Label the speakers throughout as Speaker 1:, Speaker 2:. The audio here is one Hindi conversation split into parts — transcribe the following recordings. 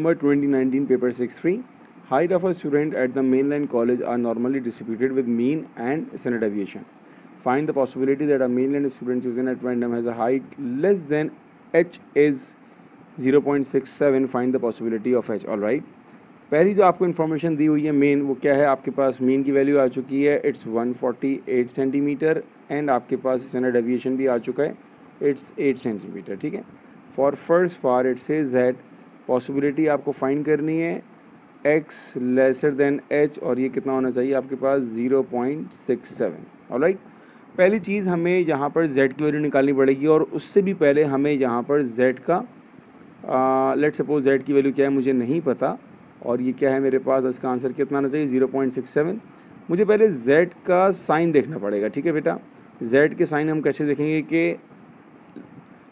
Speaker 1: number 2019 paper 6-3. Height of a student at the mainland college are normally distributed with mean and standard deviation. Find the possibility that a mainland student chosen at random has a height less than h is 0.67. Find the possibility of h. All right. पहली जो आपको इन्फॉर्मेशन दी हुई है मेन, वो क्या है? आपके पास मीन की वैल्यू आ चुकी है, इट्स 148 सेंटीमीटर, एंड आपके पास स्टैंडर्ड डेविएशन भी आ चुका है, इट्स 8 सेंटीमीटर. ठीक है. For first part it says that possibility आपको फाइंड करनी है x लेसर देन h, और ये कितना होना चाहिए आपके पास? 0.67. ऑलराइट. पहली चीज़ हमें यहाँ पर z की वैल्यू निकालनी पड़ेगी, और उससे भी पहले हमें यहाँ पर z का लेट सपोज z की वैल्यू क्या है मुझे नहीं पता, और ये क्या है मेरे पास? इसका आंसर कितना आना चाहिए? 0.67. मुझे पहले z का साइन देखना पड़ेगा. ठीक है बेटा. z के साइन हम कैसे देखेंगे कि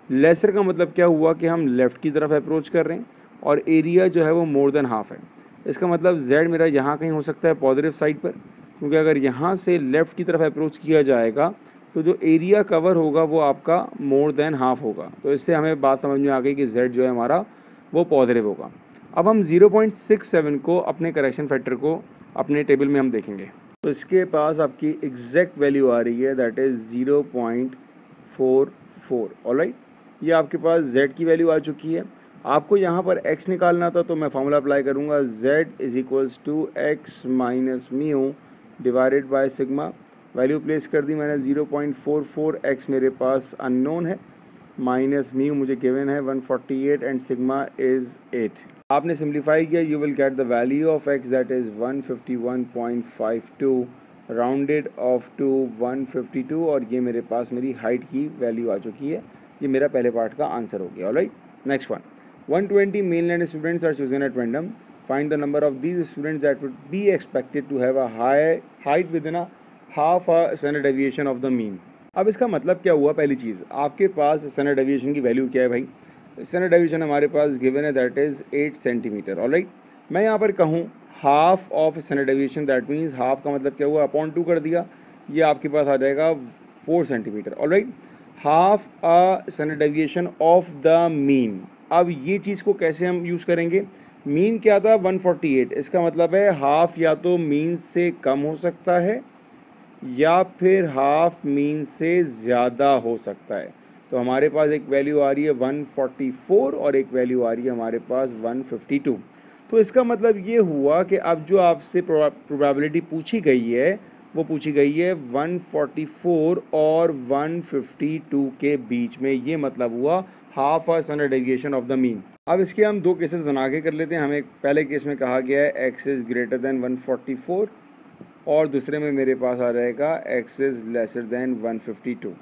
Speaker 1: लेसर का मतलब क्या हुआ कि हम लेफ़्ट की तरफ अप्रोच कर रहे हैं, और एरिया जो है वो मोर देन हाफ है. इसका मतलब z मेरा यहाँ कहीं हो सकता है पॉजिटिव साइड पर, क्योंकि अगर यहाँ से लेफ़्ट की तरफ अप्रोच किया जाएगा तो जो एरिया कवर होगा वो आपका मोर देन हाफ होगा. तो इससे हमें बात समझ में आ गई कि z जो है हमारा वो पॉजिटिव होगा. अब हम 0.67 को अपने करेक्शन फैक्टर को अपने टेबल में हम देखेंगे, तो इसके पास आपकी एग्जैक्ट वैल्यू आ रही है, दैट इज़ 0.44. ऑलराइट. ये आपके पास z की वैल्यू आ चुकी है. आपको यहाँ पर x निकालना था, तो मैं फार्मूला अप्लाई करूँगा, z is equals to x minus mu divided by sigma. Value place कर दी मैंने 0.44. x मेरे पास अननोन है, माइनस म्यू मुझे गिवन है 148, एंड सिग्मा इज़ 8. आपने सिंप्लीफाई किया, you will get the value of x that is 151.52 rounded off to 152, और ये मेरे पास मेरी हाइट की वैल्यू आ चुकी है. ये मेरा पहले पार्ट का आंसर हो गया. Alright. Next one. 120 mainland students are chosen at random. Find the number of these students that would be expected to have a high height within a half a standard deviation of the mean. अब इसका मतलब क्या हुआ? पहली चीज़, आपके पास स्टैंडर्ड डेविएशन की वैल्यू क्या है भाई? स्टैंडर्ड डेविएशन हमारे पास गिवन है, दैट इज़ 8 सेंटीमीटर. ऑलराइट. मैं यहाँ पर कहूँ half of standard deviation, that means half का मतलब क्या हुआ? अपॉन 2 कर दिया, ये आपके पास आ जाएगा 4 centimetre. Alright. Half a standard deviation of the mean. अब ये चीज़ को कैसे हम यूज़ करेंगे? मीन क्या था? 148. इसका मतलब है हाफ या तो मीन से कम हो सकता है या फिर हाफ मीन से ज़्यादा हो सकता है. तो हमारे पास एक वैल्यू आ रही है 144, और एक वैल्यू आ रही है हमारे पास 152. तो इसका मतलब ये हुआ कि अब जो आपसे प्रोबेबिलिटी पूछी गई है वो पूछी गई है 144 और 152 के बीच में. ये मतलब हुआ half a standard deviation of the mean. अब इसके हम दो केसेस बना के कर लेते हैं. हमें पहले केस में कहा गया है x इज़ ग्रेटर देन 144, और दूसरे में मेरे पास आ जाएगा x इज़ लेसर देन 152.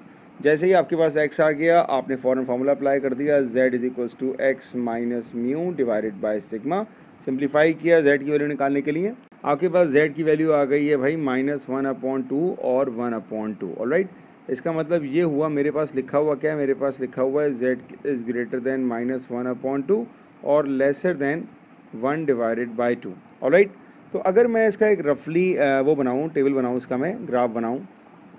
Speaker 1: जैसे ही आपके पास x आ गया, आपने फ़ौरन फार्मूला अप्लाई कर दिया, z is equals to x minus mu divided by sigma. Simplify किया z की वैल्यू निकालने के लिए. आपके पास z की वैल्यू आ गई है भाई -1/2 और 1/2. ऑलराइट. इसका मतलब ये हुआ, मेरे पास लिखा हुआ क्या है? मेरे पास लिखा हुआ है z इज़ ग्रेटर देन -1/2 और lesser than 1 divided bye 2. Alright. तो अगर मैं इसका एक रफली वो बनाऊँ, टेबल बनाऊँ, इसका मैं ग्राफ बनाऊँ,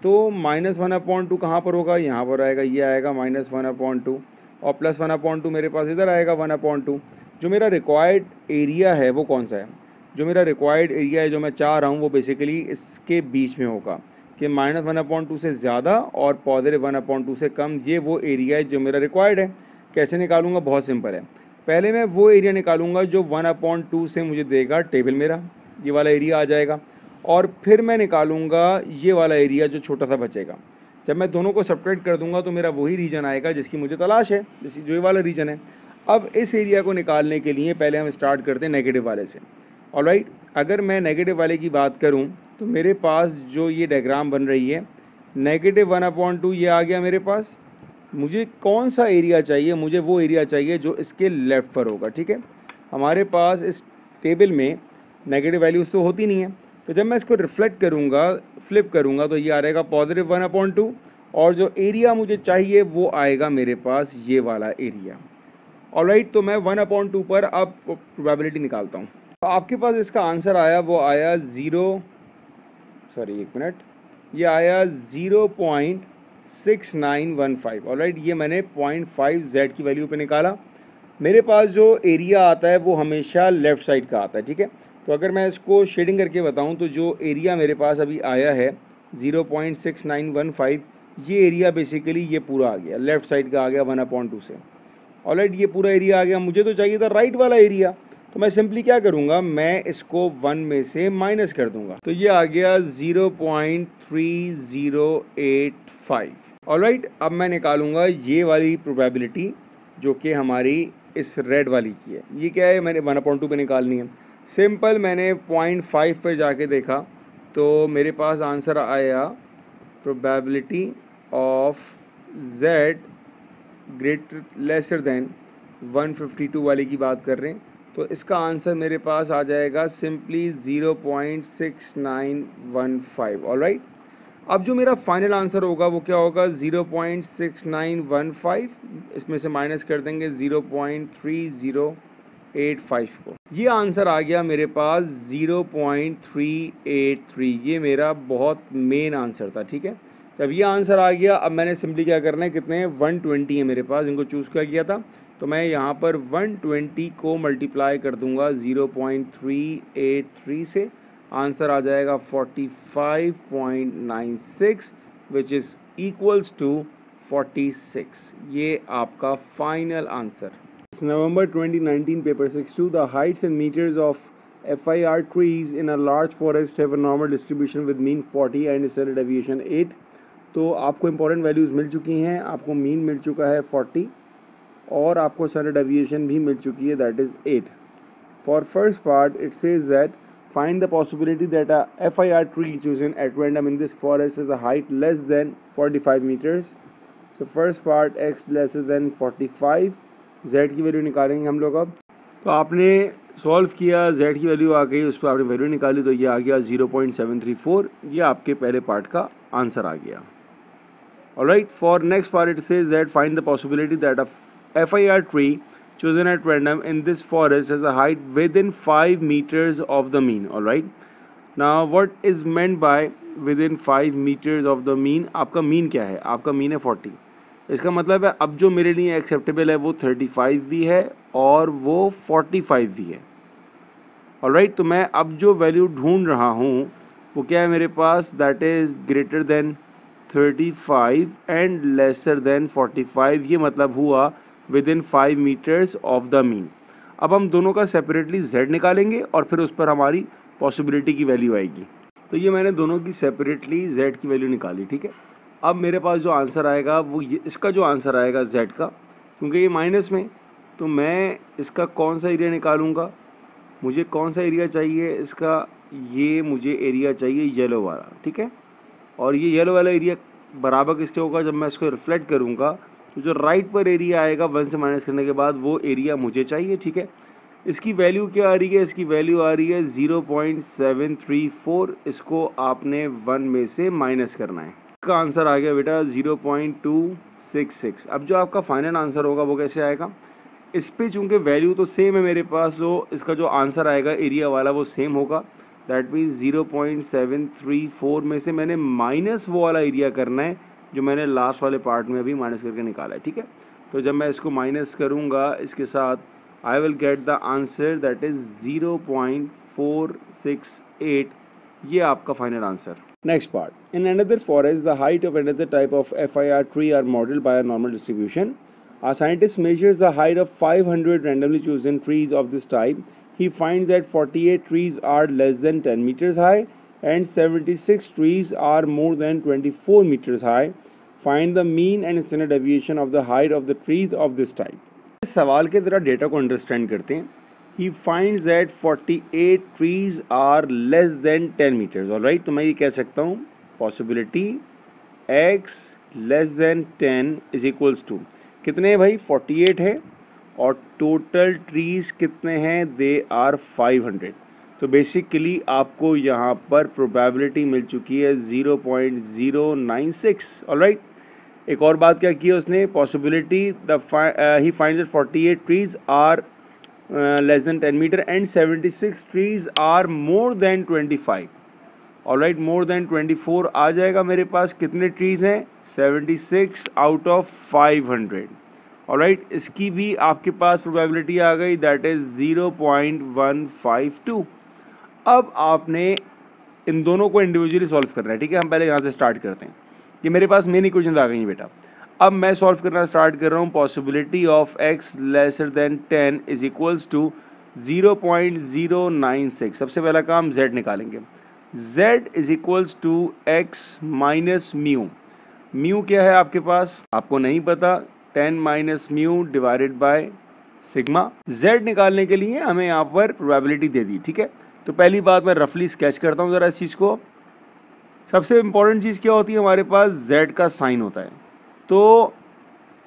Speaker 1: तो -1/2 कहाँ पर होगा? यहाँ पर आएगा, ये आएगा -1/2, और +1/2 मेरे पास इधर आएगा 1/2. जो मेरा रिक्वायर्ड एरिया है वो कौन सा है? जो मेरा रिक्वायर्ड एरिया है, जो मैं चाह रहा हूँ, वो बेसिकली इसके बीच में होगा कि -1/2 से ज़्यादा और +1/2 से कम. ये वो एरिया है जो मेरा रिक्वायर्ड है. कैसे निकालूंगा? बहुत सिंपल है. पहले मैं वो एरिया निकालूंगा जो 1/2 से मुझे देगा टेबल मेरा, ये वाला एरिया आ जाएगा, और फिर मैं निकालूंगा ये वाला एरिया जो छोटा सा बचेगा. जब मैं दोनों को सब्ट्रैक्ट कर दूंगा तो मेरा वही रीजन आएगा जिसकी मुझे तलाश है, जैसे जो ये वाला रीजन है. अब इस एरिया को निकालने के लिए पहले हम स्टार्ट करते हैं नेगेटिव वाले से. ऑलराइट. अगर मैं नेगेटिव वाले की बात करूं तो मेरे पास जो ये डायग्राम बन रही है, -1/2 ये आ गया मेरे पास. मुझे कौन सा एरिया चाहिए? मुझे वो एरिया चाहिए जो इसके लेफ़्ट पर होगा. ठीक है. हमारे पास इस टेबल में नेगेटिव वैल्यूज़ तो होती नहीं है, तो जब मैं इसको रिफ्लेक्ट करूँगा, फ्लिप करूँगा, तो ये आ रहेगा +1/2, और जो एरिया मुझे चाहिए वो आएगा मेरे पास ये वाला एरिया. ऑलराइट. तो मैं 1/2 पर अब प्रोबेबिलिटी निकालता हूँ. तो आपके पास इसका आंसर आया, वो आया 0.6915. ऑलराइट. ये मैंने 0.5 z की वैल्यू पे निकाला. मेरे पास जो एरिया आता है वो हमेशा लेफ़्ट साइड का आता है, ठीक है। तो अगर मैं इसको शेडिंग करके बताऊं तो जो एरिया मेरे पास अभी आया है 0.6915, ये एरिया बेसिकली ये पूरा आ गया, लेफ़्ट साइड का आ गया 1/2 से। ऑलराइट, ये पूरा एरिया आ गया। मुझे तो चाहिए था राइट वाला एरिया, तो मैं सिंपली क्या करूँगा, मैं इसको 1 में से माइनस कर दूंगा, तो ये आ गया 0.3085। ऑलराइट, अब मैं निकालूंगा ये वाली प्रोबेबिलिटी जो कि हमारी इस रेड वाली की है। ये क्या है, मैंने 1/2 पे निकालनी है। सिंपल, मैंने 0.5 पर जाके देखा तो मेरे पास आंसर आया probability of z greater lesser than 152 वाली की बात कर रहे हैं, तो इसका आंसर मेरे पास आ जाएगा सिंपली 0.6915। ऑलराइट, अब जो मेरा फाइनल आंसर होगा वो क्या होगा, 0.6915, इसमें से माइनस कर देंगे 0.3085 को। ये आंसर आ गया मेरे पास 0.383। ये मेरा बहुत मेन आंसर था, ठीक है। जब ये आंसर आ गया, अब मैंने सिंपली क्या करना है, कितने हैं, 120 है मेरे पास, इनको चूज़ क्या किया था, तो मैं यहाँ पर 120 को मल्टीप्लाई कर दूंगा 0.383 से, आंसर आ जाएगा 45.96 विच इज़ इक्वल्स टू 46। ये आपका final answer. It's November 2019, paper 6-2. The heights in meters of FIR trees in a large forest have a normal distribution with mean 40 and standard deviation 8. तो आपको इंपॉर्टेंट वैल्यूज़ मिल चुकी हैं, आपको मीन मिल चुका है 40 और आपको स्टैंडर्ड डेविएशन भी मिल चुकी है, that is 8. For first part it says that find the possibility that a FIR tree chosen at random in this forest is a height less than 45 meters. So first part x lesser than 45, z की वैल्यू निकालेंगे हम लोग। अब तो आपने सॉल्व किया, z की वैल्यू आ गई, उस पर आपने वैल्यू निकाली, तो ये आ गया 0.734। ये आपके पहले पार्ट का आंसर आ गया। Alright, for next part it says that find the possibility that a FIR tree chosen at random in this forest has a height within 5 meters of the mean. Alright, now what is meant by within 5 meters of the mean? आपका मीन क्या है, आपका मीन है 40। इसका मतलब है अब जो मेरे लिए एक्सेप्टेबल है वो 35 भी है और वो 45 भी है। ऑलराइट, तो मैं अब जो वैल्यू ढूंढ रहा हूँ वो क्या है मेरे पास, that is greater than 35 and lesser than 45। ये मतलब हुआ within 5 metres of the mean. अब हम दोनों का सेपरेटली z निकालेंगे और फिर उस पर हमारी पॉसिबिलिटी की वैल्यू आएगी। तो ये मैंने दोनों की सेपरेटली z की वैल्यू निकाली, ठीक है। अब मेरे पास जो आंसर आएगा वो इसका जो आंसर आएगा z का, क्योंकि ये माइनस में, तो मैं इसका कौन सा एरिया निकालूंगा, मुझे कौन सा एरिया चाहिए इसका, ये मुझे एरिया चाहिए येलो वाला, ठीक है। और ये येलो वाला एरिया बराबर किसके होगा, जब मैं इसको रिफ्लेक्ट करूँगा तो जो राइट पर एरिया आएगा 1 से माइनस करने के बाद वो एरिया मुझे चाहिए, ठीक है। इसकी वैल्यू क्या आ रही है, इसकी वैल्यू आ रही है 0.734। इसको आपने 1 में से माइनस करना है, इसका आंसर आ गया बेटा 0.266। अब जो आपका फाइनल आंसर होगा वो कैसे आएगा, इस पे चूँकि वैल्यू तो सेम है मेरे पास, तो इसका जो आंसर आएगा एरिया वाला वो सेम होगा, दैट मीन्स 0.734 में से मैंने माइनस वो वाला एरिया करना है जो मैंने लास्ट वाले पार्ट में अभी माइनस करके निकाला है, ठीक है। तो जब मैं इसको माइनस करूँगा इसके साथ, I will get the answer that is 0.468। ये आपका final answer. Next part, in another forest the height of another type of FIR tree are modelled by a normal distribution. A scientist measures the height of 500 randomly chosen trees of this type. He finds that 48 trees are less than 10 meters high and 76 trees are more than 24 meters high. Find the mean and standard deviation of the height of the trees of this type. इस सवाल के ज़रा डेटा को अंडरस्टैंड करते हैं। He finds that 48 trees are less than 10 meters. Alright, तो मैं ये कह सकता हूँ possibility x less than 10 is equals to कितने हैं भाई, 48 है, और टोटल ट्रीज कितने हैं, दे आर 500। तो बेसिकली आपको यहाँ पर प्रोबेबिलिटी मिल चुकी है 0.096। ऑलराइट, एक और बात क्या की है उसने, possibility he finds that 48 trees are less than 10 metre and 76 trees are more than 25। Alright, more than 24 आ जाएगा मेरे पास, कितने ट्रीज़ हैं, 76 आउट ऑफ 500। ऑलराइट, इसकी भी आपके पास प्रोबेबिलिटी आ गई, दैट इज 0.152। अब आपने इन दोनों को इंडिविजुअली सॉल्व करना है, ठीक है। हम पहले यहाँ से स्टार्ट करते हैं। ये मेरे पास मेन इक्वेशंस आ गई हैं बेटा। अब मैं सॉल्व करना स्टार्ट कर रहा हूँ। Possibility of x lesser than 10 is equals to 0.096। सबसे पहला काम z निकालेंगे। z is equals to x minus mu. Mu क्या है आपके पास, आपको नहीं पता, 10 minus mu divided by sigma. z निकालने के लिए हमें यहाँ पर प्रोबेबिलिटी दे दी, ठीक है। तो पहली बात मैं रफली स्केच करता हूँ ज़रा इस चीज़ को। सबसे इम्पॉर्टेंट चीज़ क्या होती है, हमारे पास z का साइन होता है। तो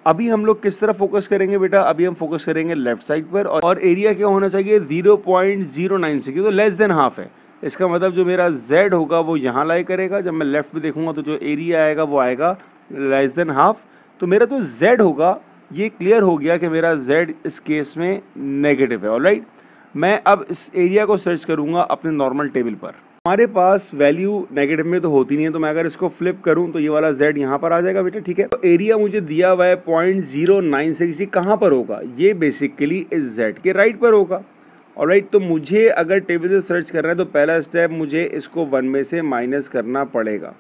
Speaker 1: अभी हम लोग किस तरफ फोकस करेंगे बेटा, अभी हम फोकस करेंगे लेफ्ट साइड पर, और एरिया क्या होना चाहिए 0.096, तो लेस देन हाफ है। इसका मतलब जो मेरा z होगा वो यहाँ लाई करेगा, जब मैं लेफ्ट पे देखूंगा तो जो एरिया आएगा वो आएगा लेस देन हाफ। तो मेरा जो z होगा ये क्लियर हो गया कि मेरा z इस केस में नेगेटिव है। ऑलराइट, मैं अब इस एरिया को सर्च करूंगा अपने नॉर्मल टेबल पर। हमारे पास वैल्यू नेगेटिव में तो होती नहीं है, तो मैं अगर इसको फ्लिप करूं तो ये वाला z यहाँ पर आ जाएगा बेटा, ठीक है। तो एरिया मुझे दिया हुआ है 0.096, ये कहाँ पर होगा, ये बेसिकली इस z के राइट पर होगा। ऑलराइट, तो मुझे अगर टेबल से सर्च करना है तो पहला स्टेप मुझे इसको 1 में से माइनस करना पड़ेगा।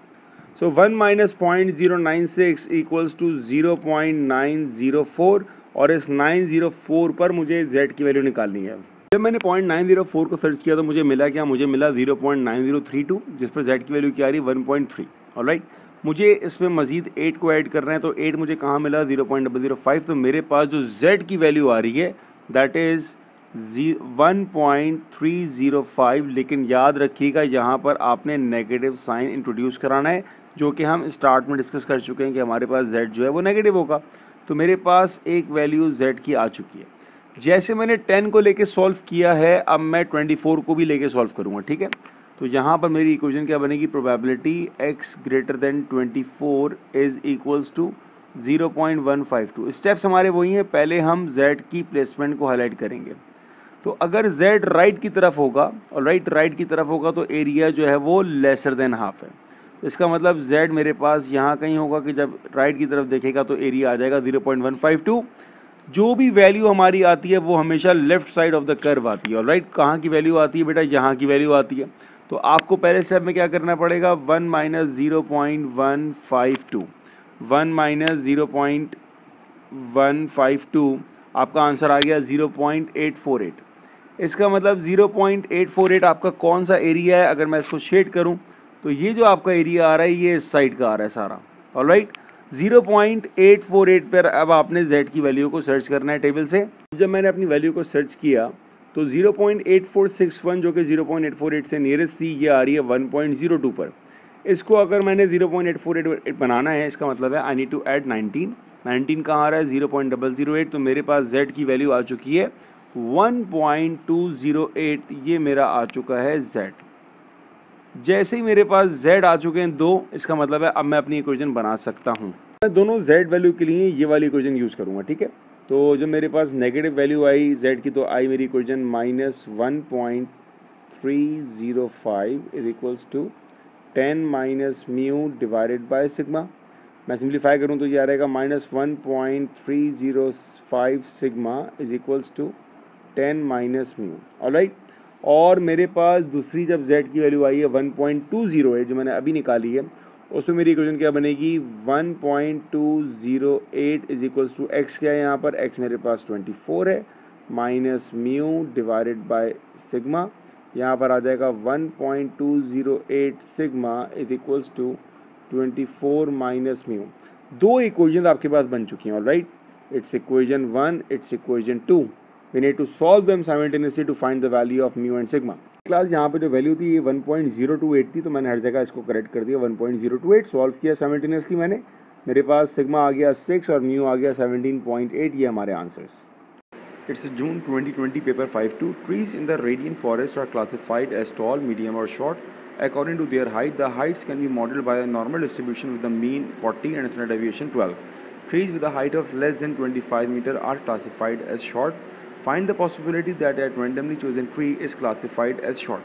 Speaker 1: सो 1 माइनस 0.096 इक्वल्स टू 0.904, और इस 904 पर मुझे z की वैल्यू निकालनी है। जब मैंने 0.904 को सर्च किया तो मुझे मिला क्या, मुझे मिला 0.9032, जिस पर z की वैल्यू क्या आ रही है 1.3। ऑलराइट, मुझे इसमें मजीद 8 को ऐड करना है, तो 8 मुझे कहाँ मिला 0.005। तो मेरे पास जो z की वैल्यू आ रही है दैट इज़ 1.305। लेकिन याद रखिएगा यहाँ पर आपने नेगेटिव साइन इंट्रोड्यूस कराना है, जो कि हम स्टार्ट में डिस्कस कर चुके हैं कि हमारे पास z जो है वो नेगेटिव होगा। तो मेरे पास एक वैल्यू z की आ चुकी है। जैसे मैंने 10 को लेके सॉल्व किया है, अब मैं 24 को भी लेके सॉल्व करूँगा, ठीक है। तो यहाँ पर मेरी इक्वेशन क्या बनेगी, probability x greater than 24 is equals to 0.152। Steps हमारे वही हैं, पहले हम z की प्लेसमेंट को हाईलाइट करेंगे। तो अगर z राइट की तरफ होगा, और राइट की तरफ होगा, तो एरिया जो है वो लेसर देन हाफ है। तो इसका मतलब z मेरे पास यहाँ कहीं होगा कि जब राइट की तरफ देखेगा तो एरिया आ जाएगा 0.152। जो भी वैल्यू हमारी आती है वो हमेशा left side of the curve आती है। ऑलराइट, कहाँ की वैल्यू आती है बेटा, यहाँ की वैल्यू आती है। तो आपको पहले स्टेप में क्या करना पड़ेगा, 1 माइनस 0.152, 1 माइनस 0.152, आपका आंसर आ गया 0.848। इसका मतलब 0.848 आपका कौन सा एरिया है। अगर मैं इसको शेड करूँ तो ये जो आपका एरिया आ रहा है ये इस साइड का आ रहा है सारा। ऑलराइट, 0.848 पर अब आपने z की वैल्यू को सर्च करना है टेबल से। जब मैंने अपनी वैल्यू को सर्च किया तो 0.8461 जो कि 0.848 से नियरेस्ट थी, ये आ रही है 1.02 पर। इसको अगर मैंने 0.848 बनाना है, इसका मतलब है आई नीड टू ऐड 19 कहाँ आ रहा है 0.008। तो मेरे पास z की वैल्यू आ चुकी है 1.208, ये मेरा आ चुका है z। जैसे ही मेरे पास z आ चुके हैं 2, इसका मतलब है अब मैं अपनी इक्वेशन बना सकता हूँ। मैं दोनों z वैल्यू के लिए ये वाली इक्वेशन यूज़ करूँगा, ठीक है। तो जब मेरे पास नेगेटिव वैल्यू आई z की, तो आई मेरी equation -1.305 is equals to 10 minus mu divided by sigma. मैं सिंप्लीफाई करूँ तो ये आ रहेगा -1.305 sigma is equals to 10 minus mu. Alright, और मेरे पास दूसरी जब z की वैल्यू आई है 1.208 जो मैंने अभी निकाली है, उसमें मेरी इक्वेशन क्या बनेगी 1.208 इज इक्वल्स टू x क्या है यहाँ पर, x मेरे पास 24 है, minus mu divided by sigma. यहाँ पर आ जाएगा 1.208 sigma is equals to 24 minus mu. दो इक्वेशन आपके पास बन चुकी हैं। Alright, it's equation 1, it's equation 2। We need to solve them simultaneously to find the value of mu and sigma. Class यहाँ पे जो वैल्यू थी ये 1.028 थी, तो मैंने हर जगह इसको करेक्ट कर दिया 1.028। सॉल्व किया साइमल्टेनियसली मैंने, मेरे पास सिग्मा आ गया 6 और म्यू आ गया 17.8। ये हमारे answers. It's June 2020 paper 5.2. Trees in the Radian forest are classified as tall, medium or short according to their height. The heights can be modeled by a normal distribution with the mean 40 and standard deviation 12. Trees with a height of less than 25 meter are classified as short. Find the possibility that a randomly chosen tree is classified as short.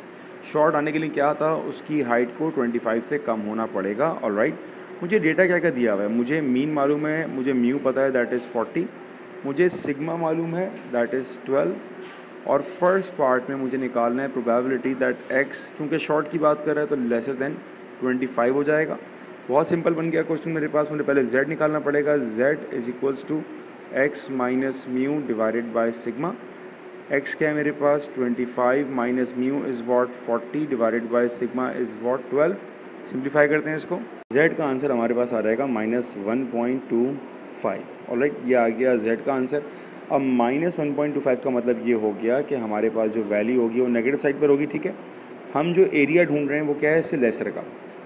Speaker 1: Short आने के लिए क्या था, उसकी हाइट को 25 से कम होना पड़ेगा। ऑलराइट, मुझे डेटा क्या क्या दिया हुआ है, मुझे मीन मालूम है, मुझे म्यू पता है दैट इज़ 40, मुझे सिग्मा मालूम है दैट इज़ 12, और फर्स्ट पार्ट में मुझे निकालना है प्रोबेबिलिटी दैट एक्स, क्योंकि शॉर्ट की बात कर रहा है तो लेसर देन 25 हो जाएगा। बहुत सिंपल बन गया क्वेश्चन मेरे पास। मुझे पहले z निकालना पड़ेगा। z is equals to x minus mu divided by sigma. x क्या है मेरे पास 25 minus mu is what 40 divided by sigma is what 12। Simplify करते हैं इसको। z का आंसर हमारे पास आ जाएगा -1.25। ऑलराइट, ये आ गया z का आंसर। अब -1.25 का मतलब ये हो गया कि हमारे पास जो वैल्यू होगी वो नेगेटिव साइड पर होगी। ठीक है, हम जो एरिया ढूंढ रहे हैं वो क्या है, इससे लेसर का।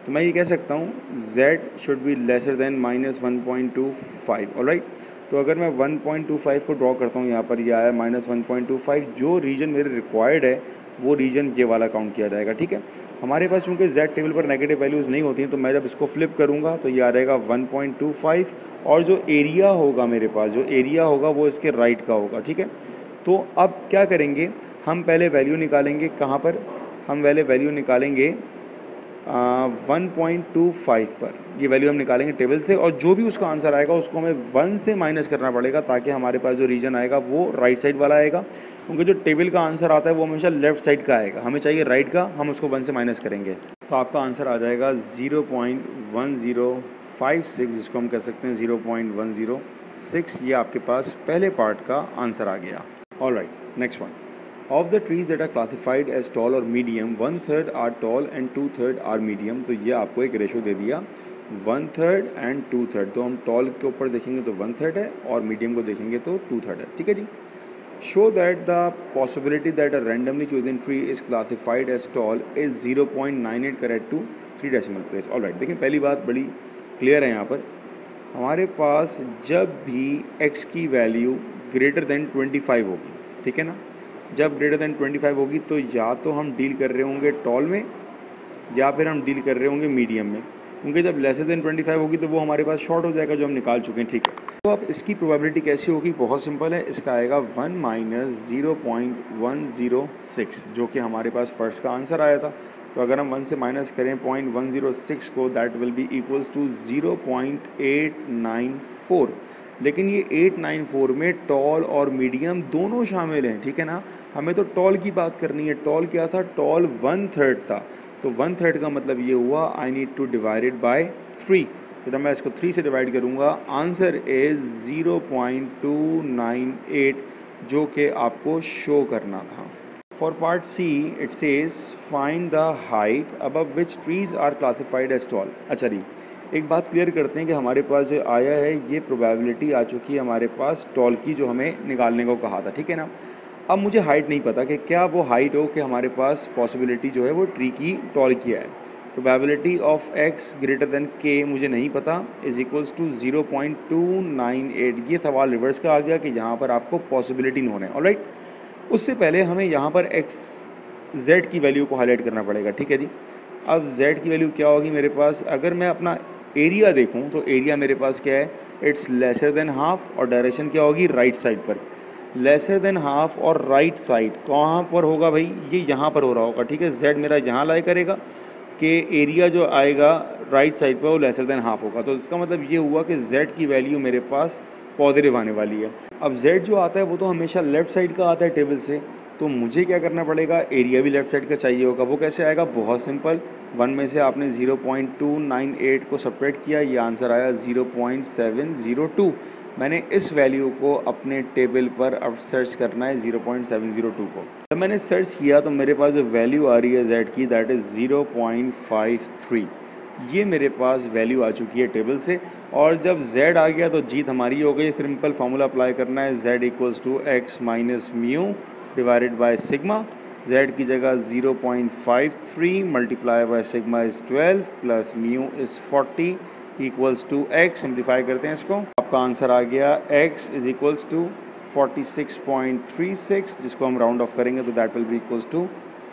Speaker 1: तो मैं ये कह सकता हूँ z should be lesser then -1.25। Alright, तो अगर मैं 1.25 को ड्रॉ करता हूँ, यहाँ पर ये आया -1.25, जो रीजन मेरे रिक्वायर्ड है वो रीजन ये वाला काउंट किया जाएगा। ठीक है, हमारे पास चूँकि z टेबल पर नेगेटिव वैल्यूज़ नहीं होती हैं, तो मैं जब इसको फ्लिप करूँगा तो ये आ रहेगा 1.25, और जो एरिया होगा मेरे पास, जो एरिया होगा वो इसके राइट का होगा। ठीक है, तो अब क्या करेंगे, हम पहले वैल्यू निकालेंगे। कहाँ पर हम पहले वैल्यू निकालेंगे 1.25 पर। ये वैल्यू हम निकालेंगे टेबल से, और जो भी उसका आंसर आएगा उसको हमें 1 से माइनस करना पड़ेगा, ताकि हमारे पास जो रीजन आएगा वो राइट साइड वाला आएगा। क्योंकि जो टेबल का आंसर आता है वो हमेशा लेफ्ट साइड का आएगा, हमें चाहिए राइट का, हम उसको 1 से माइनस करेंगे। तो आपका आंसर आ जाएगा 0.1056, जिसको हम कह सकते हैं 0.106। ये आपके पास पहले पार्ट का आंसर आ गया। Alright, next one. Of the trees that are classified as tall or medium, 1/3 are tall and 2/3 are medium। तो ये आपको एक रेशो दे दिया 1/3 एंड 2/3। तो हम टॉल के ऊपर देखेंगे तो 1/3 है, और मीडियम को देखेंगे तो 2/3 है। ठीक है जी। Show that the possibility that a randomly chosen tree is classified as tall is 0.98 correct to 3 decimal place. Alright, देखिए पहली बात बड़ी क्लियर है यहाँ पर। हमारे पास जब भी x की वैल्यू ग्रेटर देन 25 होगी, ठीक है ना, जब ग्रेटर देन 25 होगी तो या तो हम डील कर रहे होंगे टॉल में, या फिर हम डील कर रहे होंगे मीडियम में। क्योंकि जब लेसर देन 25 होगी तो वो हमारे पास शॉर्ट हो जाएगा, जो हम निकाल चुके हैं। ठीक है, तो अब इसकी प्रोबेबिलिटी कैसी होगी, बहुत सिंपल है। इसका आएगा 1 - 0.106, जो कि हमारे पास फर्स्ट का आंसर आया था। तो अगर हम 1 से माइनस करें 0.106 को, that will be equals to 0.894। लेकिन ये 894 में टॉल और मीडियम दोनों शामिल हैं। ठीक है ना, हमें तो टॉल की बात करनी है। टॉल क्या था, टॉल 1/3 था। तो 1/3 का मतलब ये हुआ आई नीड टू डिवाइडेड बाय 3। तो जब मैं इसको 3 से डिवाइड करूँगा, आंसर इज़ 0.298, जो कि आपको शो करना था। For part C it says find the height above which trees are classified as tall. अच्छा जी, एक बात क्लियर करते हैं कि हमारे पास जो आया है ये प्रोबेबिलिटी आ चुकी है हमारे पास टॉल की, जो हमें निकालने को कहा था। ठीक है ना, अब मुझे हाइट नहीं पता कि क्या वो हाइट हो कि हमारे पास पॉसिबिलिटी जो है वो ट्री की टॉल की है। Probability of x greater then k मुझे नहीं पता, इज इक्वल्स टू 0.298। ये सवाल रिवर्स का आ गया कि यहाँ पर आपको पॉसिबिलिटी नोन है। ऑलराइट, उससे पहले हमें यहाँ पर z की वैल्यू को हाईलाइट करना पड़ेगा। ठीक है जी, अब z की वैल्यू क्या होगी मेरे पास, अगर मैं अपना एरिया देखूं तो एरिया मेरे पास क्या है, इट्स लेसर देन हाफ, और डायरेक्शन क्या होगी, राइट साइड पर। लेसर देन हाफ और राइट साइड कहाँ पर होगा भाई, ये यहाँ पर हो रहा होगा। ठीक है, z मेरा यहाँ लाई करेगा कि एरिया जो आएगा राइट साइड पर वो लेसर देन हाफ होगा। तो इसका मतलब ये हुआ कि z की वैल्यू मेरे पास पॉजिटिव आने वाली है। अब z जो आता है वो तो हमेशा लेफ्ट साइड का आता है टेबल से, तो मुझे क्या करना पड़ेगा, एरिया भी लेफ्ट साइड का चाहिए होगा। वो कैसे आएगा, बहुत सिंपल, 1 में से आपने 0.298 को सब्ट्रैक्ट किया, ये आंसर आया 0.702। मैंने इस वैल्यू को अपने टेबल पर अब सर्च करना है 0.702 को। जब मैंने सर्च किया तो मेरे पास जो वैल्यू आ रही है z की, दैट इज़ 0.53। ये मेरे पास वैल्यू आ चुकी है टेबल से, और जब z आ गया तो जीत हमारी हो गई। सिंपल फार्मूला अप्लाई करना है, z equals to x minus mu divided by sigma. z की जगह 0.53 multiply by sigma is 12 plus mu is 40 equals to x। Simplify करते हैं इसको, आपका आंसर आ गया x इज इक्वल्स टू 46.36, जिसको हम राउंड ऑफ करेंगे तो that will be equals to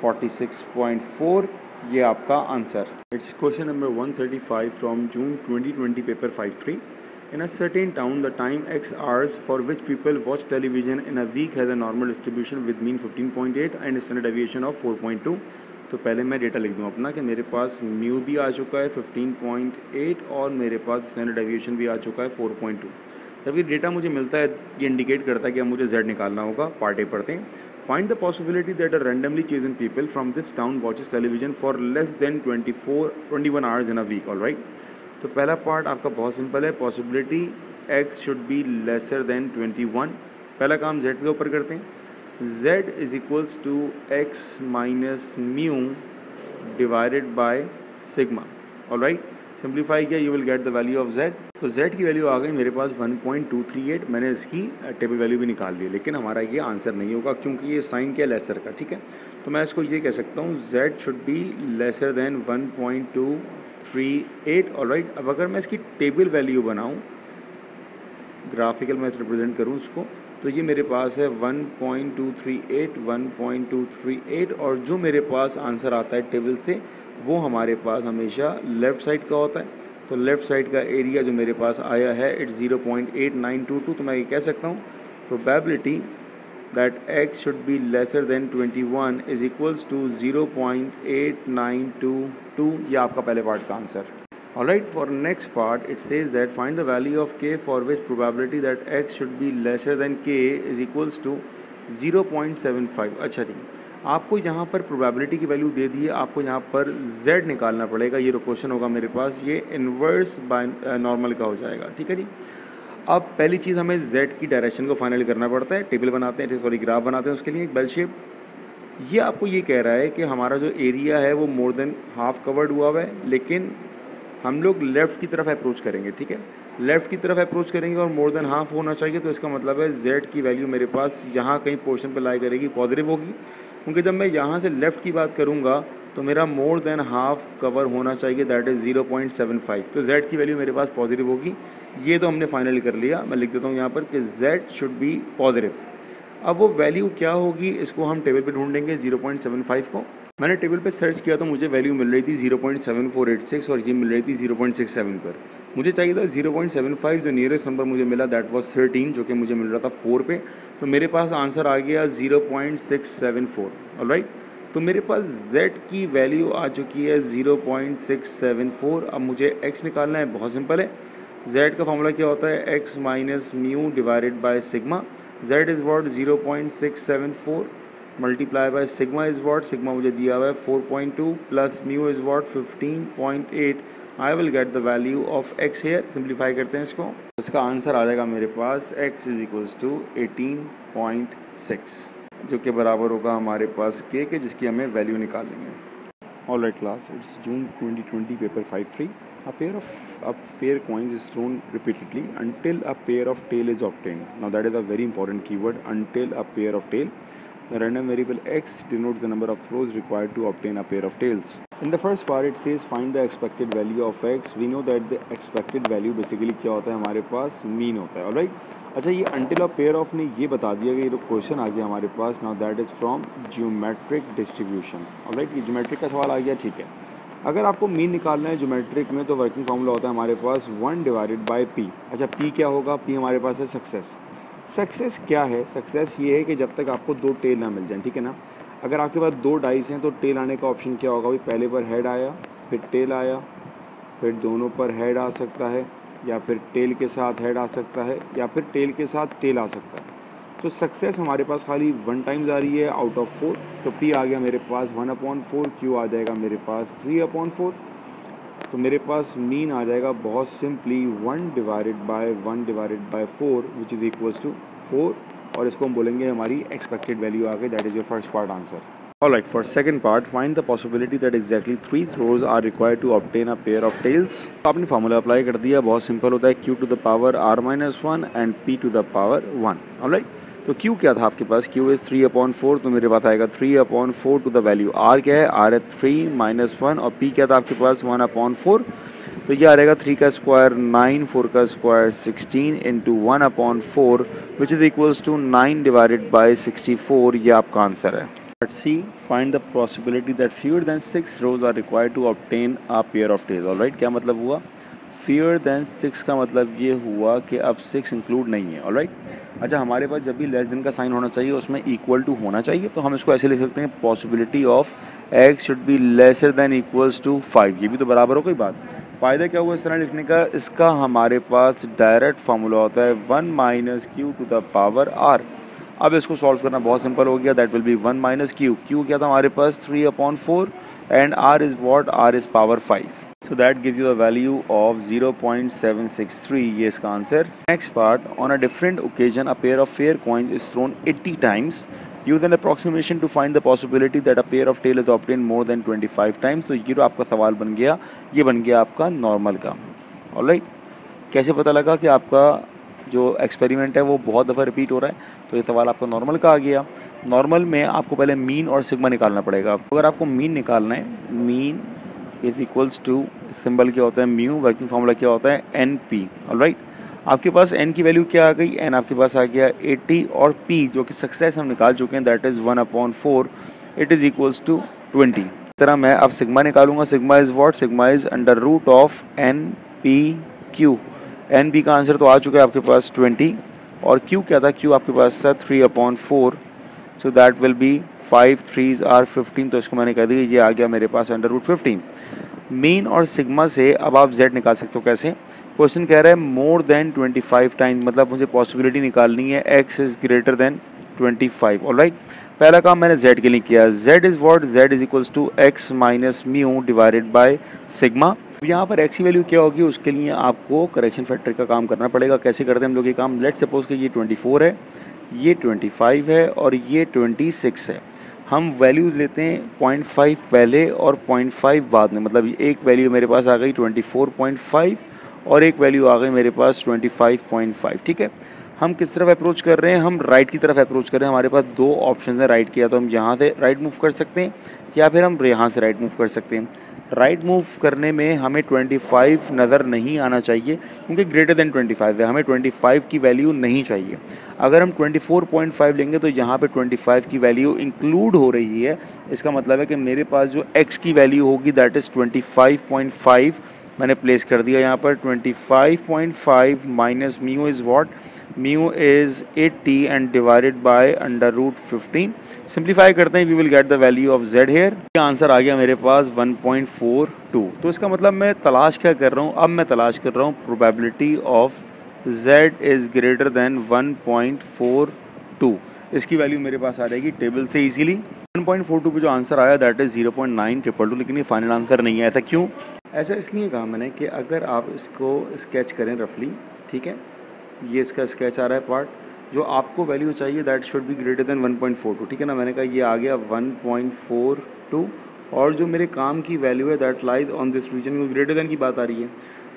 Speaker 1: 46.4। ये आपका answer. It's question number 135 from June 2020 paper 5-3। In a certain town, the time x hours for which people watch television in a week has a normal distribution with mean 15.8 and standard deviation of 4.2। तो पहले मैं डेटा लिख दूँ अपना कि मेरे पास म्यू भी आ चुका है 15.8 और मेरे पास स्टैंडर्ड डेविएशन भी आ चुका है 4.2। जब ये डेटा मुझे मिलता है ये इंडिकेट करता है कि अब मुझे z निकालना होगा। पार्ट ए पढ़ते हैं। Find the possibility that a randomly chosen people from this town watches television for less than 21 hours in a week. Alright, तो पहला पार्ट आपका बहुत सिंपल है, possibility x should be lesser than 21। पहला काम z के ऊपर करते हैं। z is equals to x minus mu divided by sigma. Alright, simplify किया, you will get the value of z। तो z की वैल्यू आ गई मेरे पास 1.238। मैंने इसकी टेबल वैल्यू भी निकाल ली, लेकिन हमारा ये आंसर नहीं होगा क्योंकि ये साइन क्या लेसर का। ठीक है, तो मैं इसको ये कह सकता हूँ z should be lesser then 1.238। Alright, अब अगर मैं इसकी टेबल वैल्यू बनाऊँ, ग्राफिकल मैं रिप्रेजेंट करूँ उसको, तो ये मेरे पास है 1.238 1.238, और जो मेरे पास आंसर आता है टेबल से वो हमारे पास हमेशा लेफ़्ट साइड का होता है। तो लेफ़्ट साइड का एरिया जो मेरे पास आया है इट्स 0.8922। तो मैं ये कह सकता हूँ probability that x should be lesser than 21 is equals to 0.8922। ये आपका पहले पार्ट का answer. Alright, for next part it says that find the value of k for which probability that x should be lesser than k is equals to 0.75। अच्छा जी, आपको यहाँ पर प्रोबेबिलिटी की वैल्यू दे दी है, आपको यहाँ पर z निकालना पड़ेगा। ये क्वेश्चन होगा मेरे पास, ये इन्वर्स बाय नॉर्मल का हो जाएगा। ठीक है जी, अब पहली चीज़ हमें z की डायरेक्शन को फाइनल करना पड़ता है। टेबल बनाते हैं, सॉरी ग्राफ बनाते हैं, उसके लिए एक बेल शेप। ये आपको ये कह रहा है कि हमारा जो एरिया है वो मोर देन हाफ कवर्ड हुआ हुआ है, लेकिन हम लोग लेफ़्ट की तरफ अप्रोच करेंगे। ठीक है, लेफ़्ट की तरफ अप्रोच करेंगे और मोर देन हाफ होना चाहिए। तो इसका मतलब है z की वैल्यू मेरे पास यहाँ कहीं पोर्शन पे लाई करेगी, पॉजिटिव होगी, क्योंकि जब मैं यहाँ से लेफ़्ट की बात करूँगा तो मेरा मोर देन हाफ कवर होना चाहिए, दैट इज़ 0.75। तो z की वैल्यू मेरे पास पॉजिटिव होगी। ये तो हमने फाइनल कर लिया। मैं लिख देता हूँ यहाँ पर कि z शुड बी पॉजिटिव। अब वो वैल्यू क्या होगी इसको हम टेबल पे ढूंढेंगे 0.75 को। मैंने टेबल पे सर्च किया तो मुझे वैल्यू मिल रही थी 0.7486 और ये मिल रही थी 0.67 पर। मुझे चाहिए था 0.75, जो नियरेस्ट नंबर मुझे मिला दैट वाज 13, जो कि मुझे मिल रहा था 4 पे। तो मेरे पास आंसर आ गया 0.674। ऑलराइट, तो मेरे पास z की वैल्यू आ चुकी है 0.674। अब मुझे x निकालना है, बहुत सिंपल है। z का फॉर्मूला क्या होता है, x minus mu divided by sigma. z is what 0.674 multiply by sigma is what, sigma मुझे दिया हुआ है 4.2 plus mu is what 15.8। I will get the value of x here. Simplify करते हैं इसको, इसका आंसर आ जाएगा मेरे पास x इज इक्वल्स टू 18.6, जो कि बराबर होगा हमारे पास k के, जिसकी हमें वैल्यू निकालनी है। Alright class, it's June 2020 paper 5-3। A pair of coins is thrown repeatedly until a pair of tail is obtained. Now that is a very important keyword, until a pair of tail. The random variable x denotes the number of throws required to obtain a pair of tails. In the first part it says find the expected value of x. We know that the expected value basically क्या होता है, हमारे पास mean होता है। Alright, अच्छा ये until a pair of ने ये बता दिया कि ये तो क्वेश्चन आ गया हमारे पास। Now that is from geometric distribution. Alright, ये geometric का सवाल आ गया। ठीक है, अगर आपको मीन निकालना है ज्योमेट्रिक में तो वर्किंग फार्मूला होता है हमारे पास 1 डिवाइडेड बाय p। अच्छा p क्या होगा, p हमारे पास है सक्सेस। सक्सेस क्या है, सक्सेस ये है कि जब तक आपको 2 टेल ना मिल जाए। ठीक है ना, अगर आपके पास 2 डाइस हैं तो टेल आने का ऑप्शन क्या होगा, भाई पहले पर हेड आया, फिर टेल आया, फिर दोनों पर हेड आ सकता है, या फिर टेल के साथ हेड आ सकता है, या फिर टेल के साथ टेल आ सकता है। तो सक्सेस हमारे पास खाली 1 टाइम्स आ रही है आउट ऑफ 4। तो p आ गया मेरे पास 1/4, q आ जाएगा मेरे पास 3/4। तो मेरे पास मीन आ जाएगा बहुत simply 1 divided by 4 which is equals to 4, और इसको हम बोलेंगे हमारी एक्सपेक्टेड वैल्यू आ गई। That is your first part answer. Alright, for second part, find the possibility that exactly 3 throws are required to obtain a pair of tails. आपने फार्मूला अप्लाई कर दिया, बहुत सिंपल होता है, q to the power r-1 and p to the power 1. Alright, तो q क्या था आपके पास, q is 3/4, तो मेरे पास आएगा 3/4 टू द वैल्यू r क्या है, r है 3 - 1, और p क्या था आपके पास 1/4। तो ये आ रहेगा 3 का स्क्वायर 9, 4 का square 16 into 1/4 which is equals to 9 divided by 64। ये आपका आंसर है। Part C, find the possibility that fewer than 6 rows are required to obtain a pair of tails. Alright, क्या मतलब हुआ, fewer than 6 का मतलब ये हुआ कि अब 6 इंक्लूड नहीं है। ऑलराइट, अच्छा हमारे पास जब भी लेस देन का साइन होना चाहिए उसमें इक्वल टू होना चाहिए, तो हम इसको ऐसे लिख सकते हैं possibility of x should be lesser than equals to 5। ये भी तो बराबर हो कोई बात, फ़ायदा क्या हुआ इस तरह लिखने का, इसका हमारे पास डायरेक्ट फार्मूला होता है 1 minus Q to the power R. अब इसको सॉल्व करना बहुत सिंपल हो गया, that will be 1 minus Q. Q क्या था हमारे पास 3/4 and R is what, R is power 5। So that gives you the value of 0.763, ये इसका आंसर। Next part, on a different occasion a pair of fair coins is thrown 80 times, use an approximation to find the possibility that a pair of tail is obtain more than 25 times. तो ये तो आपका सवाल बन गया, ये बन गया आपका नॉर्मल का। ऑलराइट, कैसे पता लगा कि आपका जो एक्सपेरिमेंट है वो बहुत दफ़ा रिपीट हो रहा है? तो ये सवाल आपका नॉर्मल का आ गया। नॉर्मल में आपको पहले मीन और सिग्मा निकालना पड़ेगा। अगर आपको मीन निकालना है, mean is equals to, symbol क्या होता है म्यू, वर्किंग फार्मूला क्या होता है एन पी। ऑलराइट, आपके पास एन की वैल्यू क्या आ गई, एन आपके पास आ गया 80 और पी जो कि सक्सेस हम निकाल चुके हैं that is 1/4, it is equals to 20। तरह मैं अब सिग्मा निकालूंगा। Sigma is what, sigma is under root of N P Q. N P का आंसर तो आ चुका है आपके पास 20, और क्यू क्या था, क्यू आपके पास था 3/4, so that will be 5 3s are 15। तो इसको मैंने कह दिया, ये आ गया मेरे पास अंडर रूट 15। मीन और सिग्मा से अब आप z निकाल सकते हो। कैसे? क्वेश्चन कह रहा है मोर देन 25 टाइम्स, मतलब मुझे पॉसिबिलिटी निकालनी है x is greater than 25। Alright, पहला काम मैंने z के लिए किया। z is what, z is equals to x minus mu divided by sigma. यहाँ पर x की वैल्यू क्या होगी, उसके लिए आपको करेक्शन फैक्टर का काम करना पड़ेगा। कैसे करते हैं हम लोग ये काम? लेट्स सपोज कि ये 24 है, ये 25 है और ये 26 है। हम वैल्यूज़ लेते हैं 0.5 पहले और 0.5 बाद में, मतलब एक वैल्यू मेरे पास आ गई 24.5 और एक वैल्यू आ गई मेरे पास 25.5। ठीक है, हम किस तरफ अप्रोच कर रहे हैं? हम राइट की तरफ अप्रोच कर रहे हैं। हमारे पास दो ऑप्शन है राइट के, या तो हम यहाँ से राइट मूव कर सकते हैं या फिर हम यहाँ से राइट मूव कर सकते हैं। राइट मूव करने में हमें 25 नज़र नहीं आना चाहिए क्योंकि ग्रेटर देन 25 है, हमें 25 की वैल्यू नहीं चाहिए। अगर हम 24.5 लेंगे तो यहाँ पे 25 की वैल्यू इंक्लूड हो रही है। इसका मतलब है कि मेरे पास जो x की वैल्यू होगी दैट इज़ 25.5, मैंने प्लेस कर दिया यहाँ पर। 25.5 minus mu is what, mu is 80 and divided by under root 15। Simplify करते हैं, we will get the value of z here. Answer आ गया मेरे पास 1.42। तो इसका मतलब मैं तलाश क्या कर रहा हूँ? अब मैं तलाश कर रहा हूँ probability of z is greater then 1.42। इसकी वैल्यू मेरे पास आ जाएगी टेबल से इजीली। 1.42 पे जो आंसर आया दैट इज़ 0.922, लेकिन ये फाइनल आंसर नहीं है। ऐसा क्यों? ऐसा इसलिए कहा मैंने कि अगर आप इसको स्केच करें रफली, ठीक है, ये इसका स्केच आ रहा है पार्ट, जो आपको वैल्यू चाहिए that should be greater than 1.42। ठीक है ना, मैंने कहा ये आ गया 1.42 और जो मेरे काम की वैल्यू है that lies on this region, वो ग्रेटर देन की बात आ रही है।